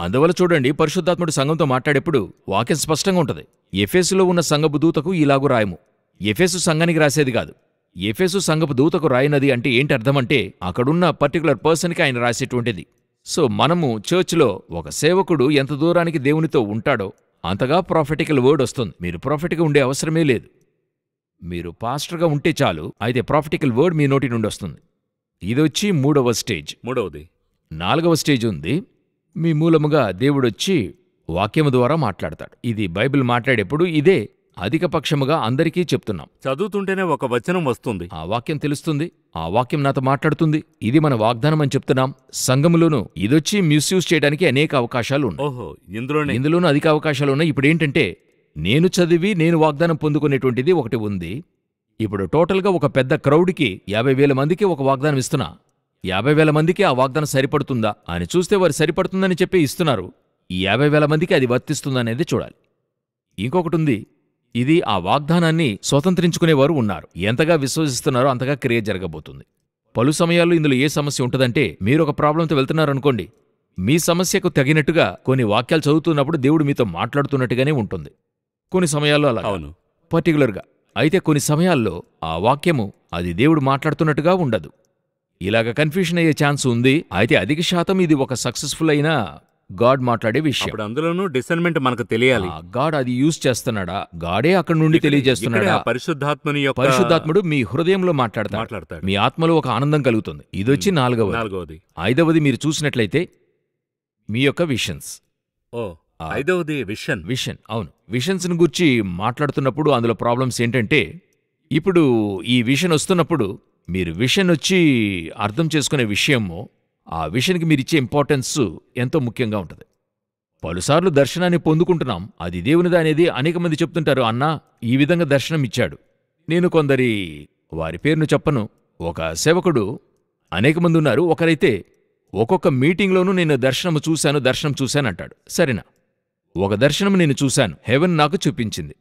అందువల్ల చూడండి, పరిశుద్ధాత్ముడు సంఘంతో మాట్లాడేప్పుడు వాక్యం స్పష్టంగా ఉంటుంది. ఎఫెసులో ఉన్న సంఘపు దూతకు ఇలాగూ రాయము. ఎఫెసు సంఘానికి రాసేది కాదు, ఎఫెసు సంఘపు దూతకు రాయినది అంటే ఏంటి అర్థం అంటే, అక్కడున్న పర్టికులర్ పర్సన్కి ఆయన రాసేటువంటిది. సో మనము చర్చ్లో ఒక సేవకుడు ఎంత దూరానికి దేవునితో ఉంటాడో అంతగా ప్రాఫెటికల్ వర్డ్ వస్తుంది. మీరు ప్రాఫెట్గా ఉండే అవసరమే లేదు, మీరు పాస్టర్గా ఉంటే చాలు, అయితే ప్రాఫెటికల్ వర్డ్ మీ నోటి నుండి వస్తుంది. ఇదొచ్చి మూడవ స్టేజ్. మూడవది. నాలుగవ స్టేజ్ ఉంది, మీ మూలముగా దేవుడొచ్చి వాక్యము ద్వారా మాట్లాడతాడు. ఇది బైబిల్ మాట్లాడేప్పుడు ఇదే అధిక పక్షముగా అందరికీ చెప్తున్నాం. చదువుతుంటేనే ఒక వచనం వస్తుంది, ఆ వాక్యం తెలుస్తుంది, ఆ వాక్యం నాతో మాట్లాడుతుంది, ఇది మన వాగ్దానం అని చెప్తున్నాం. సంఘములోనూ ఇదొచ్చి మిస్యూజ్ చేయడానికి అనేక అవకాశాలు ఉన్నాయి. ఇందులోనూ అధిక అవకాశాలు ఉన్నాయి. ఇప్పుడు ఏంటంటే, నేను చదివి నేను వాగ్దానం పొందుకునేటువంటిది ఒకటి ఉంది. ఇప్పుడు టోటల్గా ఒక పెద్ద క్రౌడ్కి 50,000 మందికి ఒక వాగ్దానం ఇస్తున్నా, 50,000 మందికి ఆ వాగ్దానం సరిపడుతుందా అని చూస్తే వారు సరిపడుతుందని చెప్పి ఇస్తున్నారు. ఈ 50,000 మందికి అది వర్తిస్తుందనేది చూడాలి. ఇంకొకటి ఉంది, ఇది ఆ వాగ్దానాన్ని స్వతంత్రించుకునేవారు ఉన్నారు. ఎంతగా విశ్వసిస్తున్నారో అంతగా క్రియ జరగబోతుంది. పలు సమయాల్లో ఇందులో ఏ సమస్య ఉంటుందంటే, మీరు ఒక ప్రాబ్లంతో వెళ్తున్నారనుకోండి, మీ సమస్యకు తగినట్టుగా కొన్ని వాక్యాలు చదువుతున్నప్పుడు దేవుడు మీతో మాట్లాడుతున్నట్టుగానే ఉంటుంది. కొన్ని సమయాల్లో అలా పర్టికులర్గా. అయితే కొన్ని సమయాల్లో ఆ వాక్యము అది దేవుడు మాట్లాడుతున్నట్టుగా ఉండదు. ఇలాగ కన్ఫ్యూషన్ అయ్యే ఛాన్స్ ఉంది. అయితే అధిక శాతం ఇది ఒక సక్సెస్ఫుల్ అయిన గాడ్ మాట్లాడే విషయం. అందులోనూ డిసర్న్మెంట్ మనకు తెలియాలి. గాడ్ అది యూజ్ చేస్తున్నాడా, గాడే అక్కడి నుండి తెలియజేస్తున్నాడా, పరిశుద్ధాత్ముడు మీ హృదయంలో మాట్లాడతాడు, మీ ఆత్మలో ఒక ఆనందం కలుగుతుంది. ఇదొచ్చి నాలుగవది. ఐదవది మీరు చూసినట్లయితే మీ యొక్క విషన్స్. ఐదవది విషన్. అవును, విషన్స్ ను గురించి మాట్లాడుతున్నప్పుడు అందులో ప్రాబ్లమ్స్ ఏంటంటే, ఇప్పుడు ఈ విషన్ వస్తున్నప్పుడు మీరు విషన్ వచ్చి అర్థం చేసుకునే విషయము, ఆ విషన్కి మీరిచ్చే ఇంపార్టెన్స్ ఎంతో ముఖ్యంగా ఉంటుంది. పలుసార్లు దర్శనాన్ని పొందుకుంటున్నాం, అది దేవునిదా అనేది అనేక మంది చెప్తుంటారు. అన్నా ఈ విధంగా దర్శనం ఇచ్చాడు. నేను కొందరి వారి పేరును చెప్పను, ఒక సేవకుడు, అనేక మంది ఉన్నారు. ఒకరైతే ఒక్కొక్క మీటింగ్లోనూ నేను దర్శనం చూశానంటాడు. సరేనా, ఒక దర్శనం నేను చూశాను, హెవెన్ నాకు చూపించింది.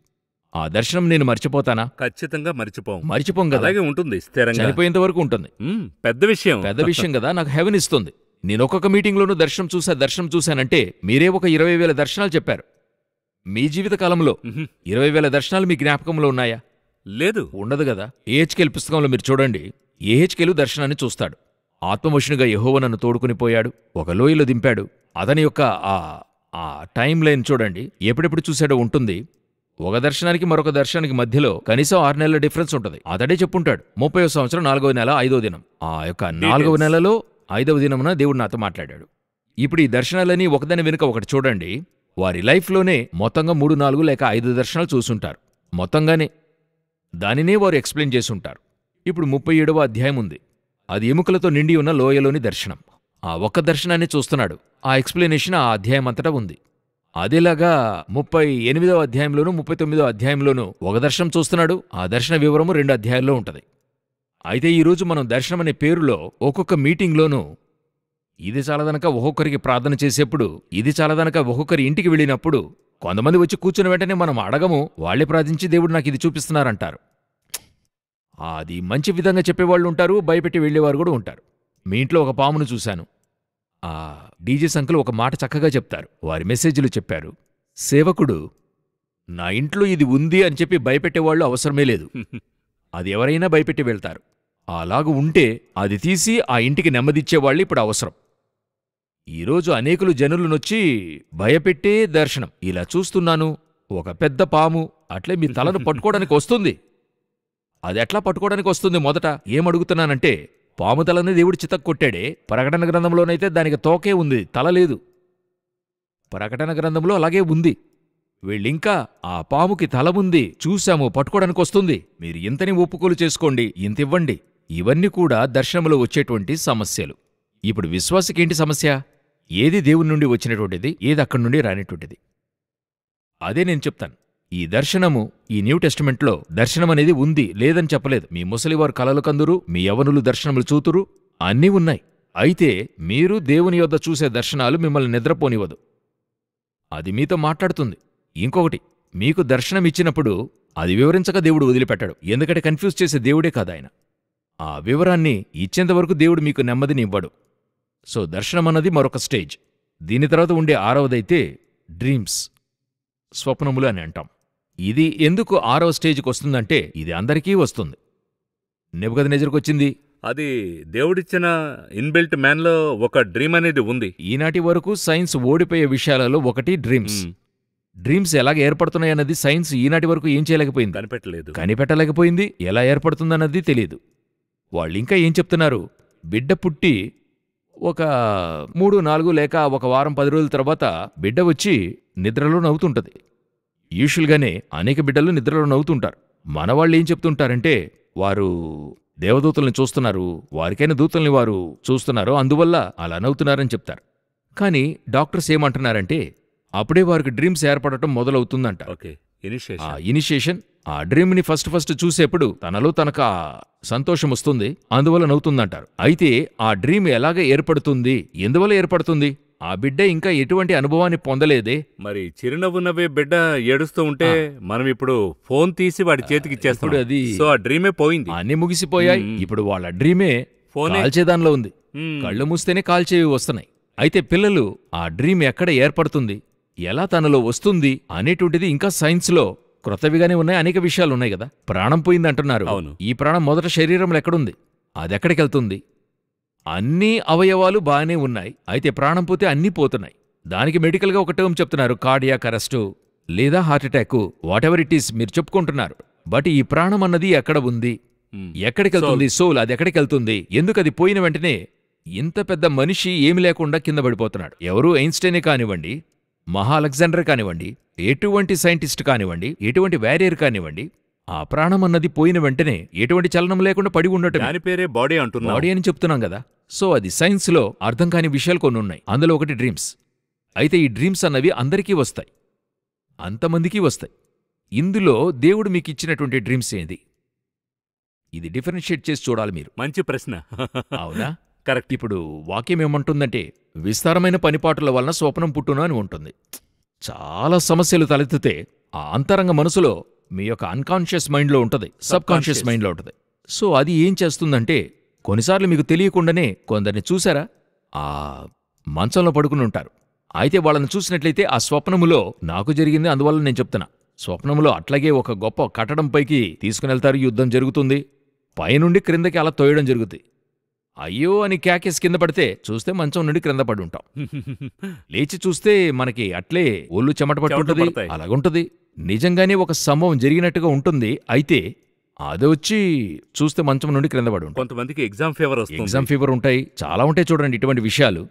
ఆ దర్శనం నేను మర్చిపోతానా? ఖచ్చితంగా మర్చిపోం కదా. అలాగే ఉంటుంది, చనిపోయేంత వరకు ఉంటుంది. పెద్ద విషయం కదా. నాకు హెవెన్ ఇస్తుంది. నేను ఒక్కొక్క మీటింగ్లోనూ దర్శనం చూశానంటే మీరే ఒక 20,000 దర్శనాలు చెప్పారు. మీ జీవితకాలంలో 20,000 దర్శనాలు మీ జ్ఞాపకంలో ఉన్నాయా? లేదు, ఉండదు కదా. ఏహెచ్కేల్ పుస్తకంలో మీరు చూడండి, ఏహెచ్కేలు దర్శనాన్ని చూస్తాడు. ఆత్మవశునిగా యెహోవా నన్ను తోడుకుని పోయాడు, ఒక లోయలో దింపాడు. అతని యొక్క ఆ టైం లైన్ చూడండి, ఎప్పుడెప్పుడు చూశాడో ఉంటుంది. ఒక దర్శనానికి మరొక దర్శనానికి మధ్యలో కనీసం 6 నెలల డిఫరెన్స్ ఉంటుంది. అతడే చెప్పుంటాడు. 30వ సంవత్సరం 4వ నెల 5వ దినం. ఆ యొక్క 4వ నెలలో 5వ దినమున దేవుడు నాతో మాట్లాడాడు. ఇప్పుడు ఈ దర్శనాలని ఒకదాని వెనుక ఒకటి చూడండి. వారి లైఫ్లోనే మొత్తంగా 3, 4 లేక 5 దర్శనాలు చూసుంటారు. మొత్తంగానే దానినే వారు ఎక్స్ప్లెయిన్ చేసుంటారు. ఇప్పుడు 37వ అధ్యాయం ఉంది. అది ఎముకలతో నిండి ఉన్న లోయలోని దర్శనం. ఆ ఒక్క దర్శనాన్ని చూస్తున్నాడు. ఆ ఎక్స్ప్లెనేషన్ ఆ అధ్యాయం అంతటా ఉంది. అదేలాగా 38వ అధ్యాయంలోనూ 39వ అధ్యాయంలోనూ ఒక దర్శనం చూస్తున్నాడు. ఆ దర్శన వివరము 2 అధ్యాయాల్లో ఉంటది. అయితే ఈరోజు మనం దర్శనం అనే పేరులో ఒక్కొక్క మీటింగ్లోనూ ఇది చాలదనక ఒక్కొక్కరికి ప్రార్థన చేసేప్పుడు, ఇది చాలదనక ఒక్కొక్కరి ఇంటికి వెళ్ళినప్పుడు కొంతమంది వచ్చి కూర్చున్న వెంటనే మనం అడగము, వాళ్లే ప్రార్థించి దేవుడు నాకు ఇది చూపిస్తున్నారంటారు. అది మంచి విధంగా చెప్పేవాళ్ళు ఉంటారు, భయపెట్టి వెళ్లేవారు కూడా ఉంటారు. మీ ఇంట్లో ఒక పామును చూశాను. ఆ డీజే అంకుల్ ఒక మాట చక్కగా చెప్తారు. వారి మెసేజ్లు చెప్పారు. సేవకుడు నా ఇంట్లో ఇది ఉంది అని చెప్పి భయపెట్టేవాళ్ళు అవసరమే లేదు. అది ఎవరైనా భయపెట్టి వెళ్తారు. అలాగూ ఉంటే అది తీసి ఆ ఇంటికి నెమ్మదిచ్చేవాళ్ళు ఇప్పుడు అవసరం. ఈరోజు అనేకులు జనులనొచ్చి భయపెట్టే దర్శనం. ఇలా చూస్తున్నాను, ఒక పెద్ద పాము అట్లే మీ తలను పట్టుకోవడానికి వస్తుంది. అది ఎట్లా పట్టుకోవడానికి వస్తుంది? మొదట ఏమడుగుతున్నానంటే, పాము తలని దేవుడు చితక్కొట్టాడే. ప్రకటన గ్రంథంలోనైతే దానికి తోకే ఉంది, తల లేదు. ప్రకటన గ్రంథంలో అలాగే ఉంది. వీళ్ళింకా ఆ పాముకి తల ఉంది, చూశాము, పట్టుకోవడానికి వస్తుంది, మీరు ఇంతని ఒప్పుకోలు చేసుకోండి, ఇంతివ్వండి. ఇవన్నీ కూడా దర్శనంలో వచ్చేటువంటి సమస్యలు. ఇప్పుడు విశ్వాసకేంటి సమస్య? ఏది దేవుని నుండి వచ్చినటువంటిది, ఏది అక్కడి నుండి రానిటువంటిది? అదే నేను చెప్తాను. ఈ దర్శనము ఈ న్యూ టెస్టిమెంట్లో దర్శనమనేది ఉంది, లేదని చెప్పలేదు. మీ ముసలివారు కలలు కందురు, మీ యవనులు దర్శనములు చూతురు, అన్నీ ఉన్నాయి. అయితే మీరు దేవుని యొద్ద చూసే దర్శనాలు మిమ్మల్ని నిద్రపోనివ్వదు. అది మీతో మాట్లాడుతుంది. ఇంకొకటి, మీకు దర్శనమిచ్చినప్పుడు అది వివరించక దేవుడు వదిలిపెట్టాడు. ఎందుకంటే కన్ఫ్యూజ్ చేసే దేవుడే కాదాయన. ఆ వివరాన్ని ఇచ్చేంతవరకు దేవుడు మీకు నెమ్మదిని ఇవ్వడు. సో దర్శనమన్నది మరొక స్టేజ్. దీని తర్వాత ఉండే 6వదైతే డ్రీమ్స్, స్వప్నములు అని అంటాం. ఇది ఎందుకు 6వ స్టేజ్కి వస్తుందంటే, ఇది అందరికీ వస్తుంది. నెబుకద్నెజరుకు వచ్చింది. అది దేవుడిచ్చిన ఇన్బిల్ట్ మ్యాన్లో ఒక డ్రీమ్ అనేది ఉంది. ఈనాటి వరకు సైన్స్ ఓడిపోయే విషయాలలో ఒకటి డ్రీమ్స్. డ్రీమ్స్ ఎలాగ ఏర్పడుతున్నాయన్నది సైన్స్ ఈనాటి వరకు ఏం చేయలేకపోయింది, కనిపెట్టలేకపోయింది. ఎలా ఏర్పడుతుందన్నది తెలియదు. వాళ్ళింకా ఏం చెప్తున్నారు, బిడ్డ పుట్టి ఒక 3, 4 లేక ఒక వారం 10 రోజుల తర్వాత బిడ్డ వచ్చి నిద్రలో నవ్వుతుంటది. యూజువల్గానే అనేక బిడ్డలు నిద్రలో నవ్వుతుంటారు. మనవాళ్ళు ఏం చెప్తుంటారంటే, వారు దేవదూతల్ని చూస్తున్నారు, వారికైనా దూతల్ని వారు చూస్తున్నారు, అందువల్ల అలా నవ్వుతున్నారని చెప్తారు. కానీ డాక్టర్స్ ఏమంటున్నారంటే, అప్పుడే వారికి డ్రీమ్స్ ఏర్పడటం మొదలవుతుందంట. ఇనిషియేషన్. ఆ డ్రీమ్ని ఫస్ట్ చూసేప్పుడు తనలో తనకు ఆ సంతోషం వస్తుంది, అందువల్ల నవ్వుతుందంటారు. అయితే ఆ డ్రీమ్ ఎలాగ ఏర్పడుతుంది, ఎందువల్ల ఏర్పడుతుంది? ఆ బిడ్డ ఇంకా ఎటువంటి అనుభవాన్ని పొందలేదే. మరి చిరునవ్వు నవ్వే బిడ్డ ఏడుస్తూ ఉంటే మనం ఇప్పుడు ఫోన్ తీసి వాడి చేతికి ఇచ్చేస్తాం. అది సో ఆ డ్రీమే పోయింది, అన్నీ ముగిసిపోయాయి. ఇప్పుడు వాళ్ళ డ్రీమే కాల్చేదానిలో ఉంది. కళ్ళు మూస్తేనే కాల్చేవి వస్తున్నాయి. అయితే పిల్లలు ఆ డ్రీమ్ ఎక్కడ ఏర్పడుతుంది, ఎలా తనలో వస్తుంది అనేటువంటిది ఇంకా సైన్స్లో క్రొత్తవిగానే ఉన్నాయి. అనేక విషయాలున్నాయి కదా. ప్రాణం పోయిందంటున్నారు. ఈ ప్రాణం మొదట శరీరంలో ఎక్కడుంది, అదెక్కడికెళ్తుంది? అన్ని అవయవాలు బాగానే ఉన్నాయి. అయితే ప్రాణం పోతే అన్నీ పోతున్నాయి. దానికి మెడికల్గా ఒక టర్మ్ చెప్తున్నారు, కార్డియాక్ అరెస్టు లేదా heart attack, what ever it is మీరు చెప్పుకుంటున్నారు. బట్ ఈ ప్రాణం అన్నది ఎక్కడ ఉంది, ఎక్కడికెళ్తుంది? సోల్ అది ఎక్కడికెళ్తుంది? ఎందుకు అది పోయిన వెంటనే ఇంత పెద్ద మనిషి ఏమి లేకుండా కింద పడిపోతున్నాడు? ఎవరు ఐన్స్టైనే కానివ్వండి, మహా అలెగ్జాండర్ కానివ్వండి, ఎటువంటి సైంటిస్ట్ కానివ్వండి, ఎటువంటి వారియర్ కానివ్వండి, ఆ ప్రాణం అన్నది పోయిన వెంటనే ఎటువంటి చలనం లేకుండా పడి ఉండటం, దాని పేరే బాడీ అంటున్నాం. బాడీ అని చెప్తున్నాం కదా. సో అది సైన్స్లో అర్థం కాని విషయాలు కొన్ని ఉన్నాయి. అందులో ఒకటి డ్రీమ్స్. అయితే ఈ డ్రీమ్స్ అన్నవి అందరికీ వస్తాయి, అంతమందికి వస్తాయి. ఇందులో దేవుడు మీకు ఇచ్చినటువంటి డ్రీమ్స్ ఏంది? ఇది డిఫరెన్షియేట్ చేసి చూడాలి మీరు. మంచి ప్రశ్న. అవునా? కరెక్ట్. ఇప్పుడు వాక్యం ఏమంటుందంటే, విస్తారమైన పనిపాటుల వలన స్వప్నం పుట్టును అని ఉంటుంది. చాలా సమస్యలు తలెత్తితే ఆ అంతరంగ మనసులో మీ యొక్క అన్కాన్షియస్ మైండ్లో ఉంటుంది, సబ్ కాన్షియస్ మైండ్లో ఉంటుంది. సో అది ఏం చేస్తుందంటే, కొన్నిసార్లు మీకు తెలియకుండానే కొందరిని చూసారా, ఆ మంచంలో పడుకుని ఉంటారు. అయితే వాళ్ళని చూసినట్లయితే ఆ స్వప్నములో నాకు జరిగింది, అందువల్ల నేను చెప్తున్నా. స్వప్నములో అట్లాగే ఒక గొప్ప కట్టడం పైకి తీసుకునెళ్తారు, యుద్ధం జరుగుతుంది, పైనుండి క్రిందకి అలా తోయడం జరుగుతుంది. అయ్యో అని క్యాకేసి కింద పడితే చూస్తే మంచం నుండి క్రింద పడి ఉంటాం. లేచి చూస్తే మనకి అట్లే ఒళ్ళు చెమట పట్టుంటది, అలాగుంటది. నిజంగానే ఒక సంభవం జరిగినట్టుగా ఉంటుంది. అయితే అదొచ్చి చూస్తే మంచం నుండి క్రింద పడి ఉంటాం. కొంతమందికి ఎగ్జామ్ ఫీవర్ వస్తుంది. ఎగ్జామ్ ఫీవర్ ఉంటాయి, చాలా ఉంటాయి చూడండి ఇటువంటి విషయాలు.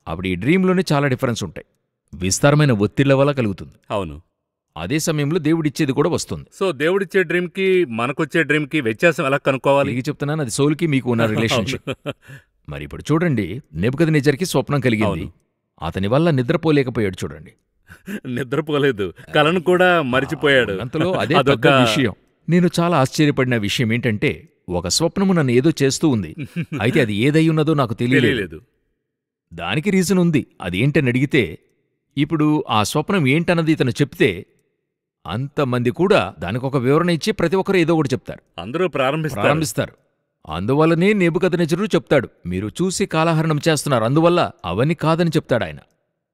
అప్పుడు ఈ డ్రీమ్లోనే చాలా డిఫరెన్స్ ఉంటాయి. విస్తారమైన ఒత్తిళ్ల వల్ల కలుగుతుంది. అవును. అదే సమయంలో దేవుడిచ్చేది కూడా వస్తుంది. సో దేవుడిచ్చే డ్రీమ్కి మనకొచ్చే డ్రీమ్కి వ్యత్యాసం ఎలా కనుక్కోవాలి? మీకు చెప్తున్నాను, అది సోల్కి మీకు ఉన్న రిలేషన్షిప్. మరి ఇప్పుడు చూడండి, నెబుకద్నెజర్కి స్వప్నం కలిగింది. అతని వల్ల నిద్రపోలేకపోయాడు. చూడండి, నిద్రపోలేదు, కలను కూడా మరిచిపోయాడు. అంతలో అదే పెద్ద విషయం. నేను చాలా ఆశ్చర్యపడిన విషయం ఏంటంటే, ఒక స్వప్నము నన్ను ఏదో చేస్తూ ఉంది. అయితే అది ఏదై ఉన్నదో నాకు తెలియలేదు. దానికి రీజన్ ఉంది. అది ఏంటని అడిగితే, ఇప్పుడు ఆ స్వప్నం ఏంటన్నది ఇతను చెప్తే అంతమంది కూడా దానికొక వివరణ ఇచ్చి ప్రతి ఒక్కరు ఏదో ఒకటి చెప్తారు. అందరూ ప్రారంభిస్తారు. అందువల్లనే నెబుకద్నెజరు చెప్తాడు, మీరు చూసి కాలహరణం చేస్తున్నారు, అందువల్ల అవన్నీ కాదని చెప్తాడాయన.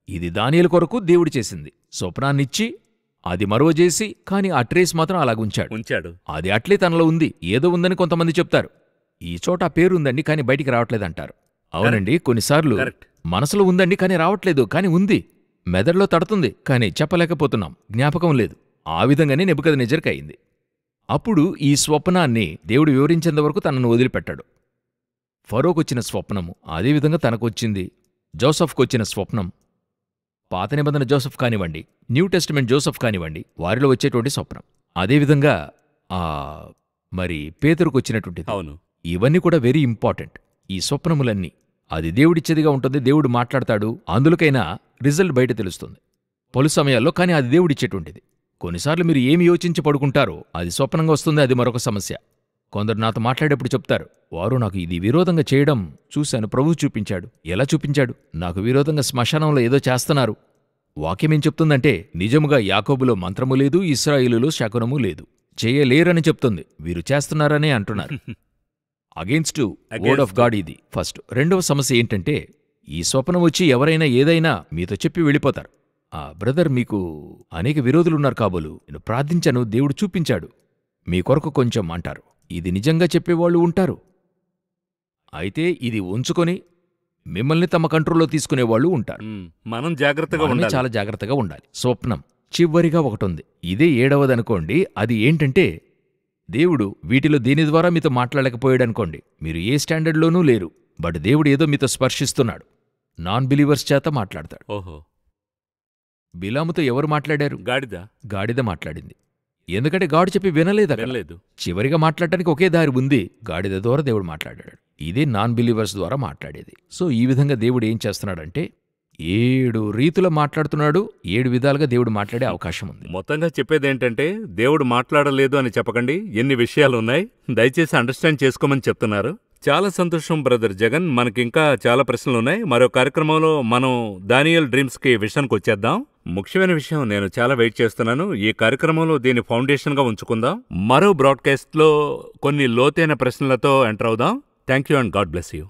ఇది దానియేలు కొరకు దేవుడు చేసింది. స్వప్నాన్నిచ్చి అది మరో చేసి, కాని ఆ ట్రేస్ మాత్రం అలాగుంచాడు. అది అట్లే తనలో ఉంది. ఏదో ఉందని కొంతమంది చెప్తారు. ఈ చోట ఆ పేరుందండి కాని బయటికి రావట్లేదంటారు. అవునండి, కొన్నిసార్లు మనసులో ఉందండి కాని రావట్లేదు, కాని ఉంది. మెదడులో తడుతుంది కాని చెప్పలేకపోతున్నాం, జ్ఞాపకం లేదు. ఆ విధంగానే నెబుకద్నెజర్కి అయింది. అప్పుడు ఈ స్వప్నాన్ని దేవుడు వివరించేంతవరకు తనను వదిలిపెట్టాడు. ఫరోకొచ్చిన స్వప్నము అదేవిధంగా తనకొచ్చింది. జోసఫ్కొచ్చిన స్వప్నం, పాత నిబంధన జోసఫ్ కానివ్వండి, న్యూ టెస్టిమెంట్ జోసఫ్ కానివ్వండి, వారిలో వచ్చేటువంటి స్వప్నం. అదేవిధంగా మరి పేతురుకొచ్చినటువంటిది. అవును. ఇవన్నీ కూడా వెరీ ఇంపార్టెంట్. ఈ స్వప్నములన్నీ అది దేవుడిచ్చేదిగా ఉంటుంది. దేవుడు మాట్లాడతాడు, అందులోకైనా రిజల్ట్ బయట తెలుస్తుంది పలు సమయాల్లో. కానీ అది దేవుడిచ్చేటువంటిది. కొన్నిసార్లు మీరు ఏమి యోచించి పడుకుంటారో అది స్వప్నంగా వస్తుంది, అది మరొక సమస్య. కొందరు నాతో మాట్లాడేప్పుడు చెప్తారు, వారు నాకు ఇది విరోధంగా చేయడం చూశాను, ప్రభువు చూపించాడు. ఎలా చూపించాడు? నాకు విరోధంగా శ్మశానంలో ఏదో చేస్తున్నారు. వాక్యమేం చెప్తుందంటే, నిజముగా యాకోబులో మంత్రము లేదు, ఇశ్రాయేలులో శకునము లేదు, చేయలేరని చెప్తుంది. వీరు చేస్తున్నారనే అంటున్నారు. అగెన్స్ట్ వర్డ్ ఆఫ్ గాడ్ ఇది ఫస్ట్. రెండవ సమస్య ఏంటంటే, ఈ స్వప్నం వచ్చి ఎవరైనా ఏదైనా మీతో చెప్పి వెళ్ళిపోతారు. బ్రదర్, మీకు అనేక విరోధులున్నారు కాబోలు, నేను ప్రార్థించాను, దేవుడు చూపించాడు, మీ కొరకు కొంచెం అంటారు. ఇది నిజంగా చెప్పేవాళ్ళు ఉంటారు. అయితే ఇది ఉంచుకొని మిమ్మల్ని తమ కంట్రోల్లో తీసుకునేవాళ్ళు ఉంటారు. మనం జాగ్రత్తగా ఉండాలి, చాలా జాగ్రత్తగా ఉండాలి. స్వప్నం చివరిగా ఒకటుంది, ఇదే 7వదనుకోండి. అది ఏంటంటే, దేవుడు వీటిలో దేని ద్వారా మీతో మాట్లాడలేకపోయాడనుకోండి, మీరు ఏ స్టాండర్డ్లోనూ లేరు, బట్ దేవుడు ఏదో మీతో స్పర్శిస్తున్నాడు. నాన్ బిలీవర్స్ చేత మాట్లాడతాడు. ఓహో. బిలాముతో ఎవరు మాట్లాడారు? గాడిద మాట్లాడింది. ఎందుకంటే గాడు చెప్పి వినలేదు. చివరిగా మాట్లాడటానికి ఒకే దారి ఉంది, గాడిద ద్వారా దేవుడు మాట్లాడాడు. ఇదే నాన్ బిలీవర్స్ ద్వారా మాట్లాడేది. సో ఈ విధంగా దేవుడు ఏం చేస్తున్నాడంటే, 7 రీతుల మాట్లాడుతున్నాడు. 7 విధాలుగా దేవుడు మాట్లాడే అవకాశం ఉంది. మొత్తంగా చెప్పేదేంటంటే, దేవుడు మాట్లాడలేదు అని చెప్పకండి, ఎన్ని విషయాలున్నాయి, దయచేసి అండర్స్టాండ్ చేసుకోమని చెప్తున్నారు. చాలా సంతోషం బ్రదర్ జగన్. మనకింకా చాలా ప్రశ్నలున్నాయి. మరో కార్యక్రమంలో మనం దానియేల్ డ్రీమ్స్కి విషయానికి వచ్చేద్దాం. ముఖ్యమైన విషయం, నేను చాలా వెయిట్ చేస్తున్నాను. ఈ కార్యక్రమంలో దీన్ని ఫౌండేషన్గా ఉంచుకుందాం. మరో బ్రాడ్కాస్ట్లో కొన్ని లోతైన ప్రశ్నలతో ఎంటర్ అవుదాం. Thank you and God bless you.